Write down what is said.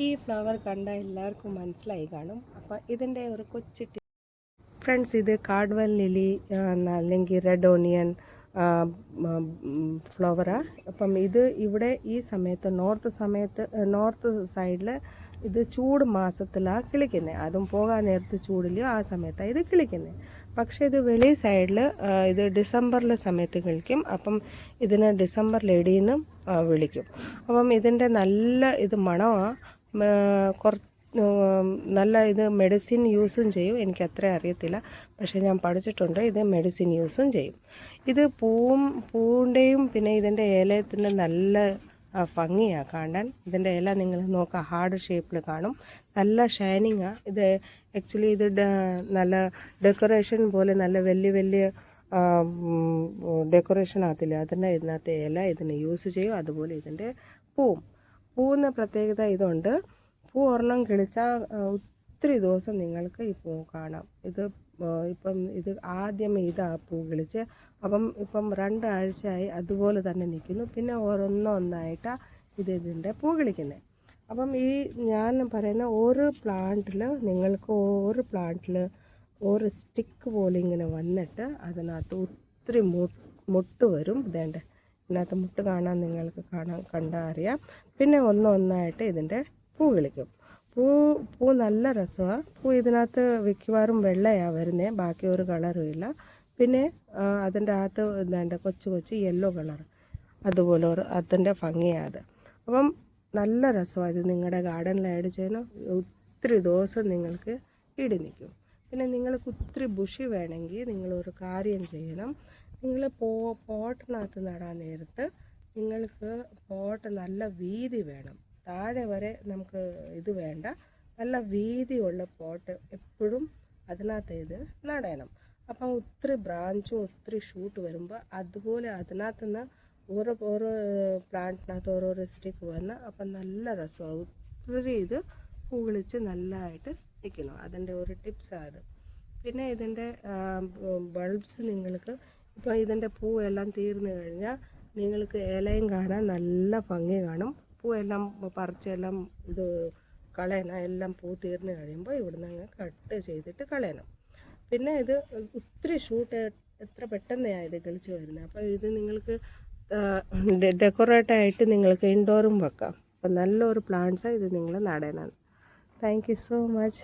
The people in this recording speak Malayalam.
ഈ ഫ്ലവർ കണ്ട എല്ലാവർക്കും മനസ്സിലായി കാണും. അപ്പോൾ ഇതിൻ്റെ ഒരു കൊച്ചു ഫ്രണ്ട്സ്, ഇത് കാർഡ്വെൽ ലിലി അല്ലെങ്കിൽ റെഡ് ഓണിയൻ ഫ്ലവറാണ്. അപ്പം ഇത് ഇവിടെ ഈ സമയത്ത് നോർത്ത് സൈഡിൽ ഇത് ചൂട് മാസത്തിലാണ് കിളിക്കുന്നത്. അതും പോകാൻ നേരത്ത് ചൂടില്ലയോ ആ സമയത്താണ് ഇത് കിളിക്കുന്നത്. പക്ഷേ ഇത് വെളി സൈഡിൽ ഇത് ഡിസംബറിൽ സമയത്ത് കിളിക്കും. അപ്പം ഇതിന് ഡിസംബർ ലേഡീന്നും വിളിക്കും. അപ്പം ഇതിൻ്റെ നല്ല ഇത് മണമാണ്. നല്ല ഇത് മെഡിസിൻ യൂസും ചെയ്യും. എനിക്ക് അത്ര അറിയത്തില്ല, പക്ഷേ ഞാൻ പഠിച്ചിട്ടുണ്ട് ഇത് മെഡിസിൻ യൂസും ചെയ്യും. ഇത് പൂവിൻ്റെയും പിന്നെ ഇതിൻ്റെ ഇലയത്തിൻ്റെ നല്ല ഭംഗിയാണ് കാണാൻ. ഇതിൻ്റെ ഇല നിങ്ങൾ നോക്കുക, ഹാർഡ് ഷേപ്പിൽ കാണും, നല്ല ഷൈനിങ്ങാണ്. ഇത് ആക്ച്വലി ഇത് നല്ല ഡെക്കറേഷൻ പോലെ നല്ല വലിയ ഡെക്കറേഷൻ ആകത്തില്ല, അതിൻ്റെ ഇതിനകത്ത് ഇല ഇതിന് യൂസ് ചെയ്യും. അതുപോലെ ഇതിൻ്റെ പൂവിന് പ്രത്യേകത ഇതുണ്ട്. പൂ ഒരെണ്ണം കിളിച്ചാൽ ഒത്തിരി ദിവസം നിങ്ങൾക്ക് ഈ പൂ കാണാം. ഇത് ആദ്യമേ ഇതാ പൂ കിളിച്ച്, ഇപ്പം 2 ആഴ്ചയായി അതുപോലെ തന്നെ നിൽക്കുന്നു. പിന്നെ ഒന്നൊന്നായിട്ടാണ് ഇതിൻ്റെ പൂ കിളിക്കുന്നത്. ഈ ഞാൻ പറയുന്ന ഒരു പ്ലാന്റിൽ നിങ്ങൾക്ക് ഒരു സ്റ്റിക്ക് പോലെ ഇങ്ങനെ വന്നിട്ട് അതിനകത്ത് ഒത്തിരി മുട്ട് വരും. ഇതിനകത്ത് മുട്ട് കാണാൻ നിങ്ങൾക്ക് കണ്ടാൽ അറിയാം. പിന്നെ ഒന്നൊന്നായിട്ട് ഇതിൻ്റെ പൂ കിളിക്കും. പൂ നല്ല രസമാണ്. പൂ ഇതിനകത്ത് മിക്കവാറും വെള്ളയാണ് വരുന്നത്, ബാക്കി ഒരു കളറും ഇല്ല. പിന്നെ അതിൻ്റെ അകത്ത് കൊച്ചു യെല്ലോ കളർ, അതുപോലെ അതിൻ്റെ ഭംഗിയാണ് അത്. നല്ല രസമാണ്. ഇത് നിങ്ങളുടെ ഗാർഡനിൽ ആഡ് ചെയ്യണം, ഒത്തിരി ദിവസം നിങ്ങൾക്ക് ഇടി നിൽക്കും. പിന്നെ നിങ്ങൾക്ക് ഒത്തിരി ബുഷി വേണമെങ്കിൽ നിങ്ങളൊരു കാര്യം ചെയ്യണം. നിങ്ങൾ പോട്ടിനകത്ത് നടാൻ നേരത്ത് നിങ്ങൾക്ക് പോട്ട് നല്ല വീതി വേണം. താഴെ വരെ നമുക്ക് ഇത് വേണ്ട, നല്ല വീതിയുള്ള പോട്ട് എപ്പോഴും അതിനകത്ത് ഇത് നടണം. ഒത്തിരി ബ്രാഞ്ചും ഒത്തിരി ഷൂട്ട് വരുമ്പോൾ അതുപോലെ അതിനകത്ത് നിന്ന് ഓരോ പ്ലാന്റിനകത്ത് ഓരോരോ സ്റ്റിക്ക് വന്ന് നല്ല രസമാണ്. ഒത്തിരി ഇത് പൂ വിളിച്ച് നല്ലതായിട്ട് നിൽക്കുന്നു. അതിൻ്റെ ഒരു ടിപ്സാണ് അത്. പിന്നെ ഇതിൻ്റെ ബൾബ്സ് നിങ്ങൾക്ക് ഇതിൻ്റെ പൂവെല്ലാം തീർന്നു കഴിഞ്ഞാൽ നിങ്ങൾക്ക് ഇലയും കാണാൻ നല്ല ഭംഗി കാണും. പൂവെല്ലാം പറിച്ചെല്ലാം ഇത് കളയണം. എല്ലാം പൂ തീർന്നു കഴിയുമ്പോൾ ഇവിടുന്ന് അങ്ങ് കട്ട് ചെയ്തിട്ട് കളയണം. പിന്നെ ഇത് ഒത്തിരി ഷൂട്ട് എത്ര പെട്ടെന്നാണ് ഇത് കിളിച്ച് വരുന്നത്. ഇത് നിങ്ങൾക്ക് ഡെക്കറേറ്റായിട്ട് നിങ്ങൾക്ക് ഇൻഡോറും വെക്കാം. നല്ലൊരു പ്ലാന്റ്സാണ് ഇത്, നിങ്ങൾ നടണം. Thank you so much.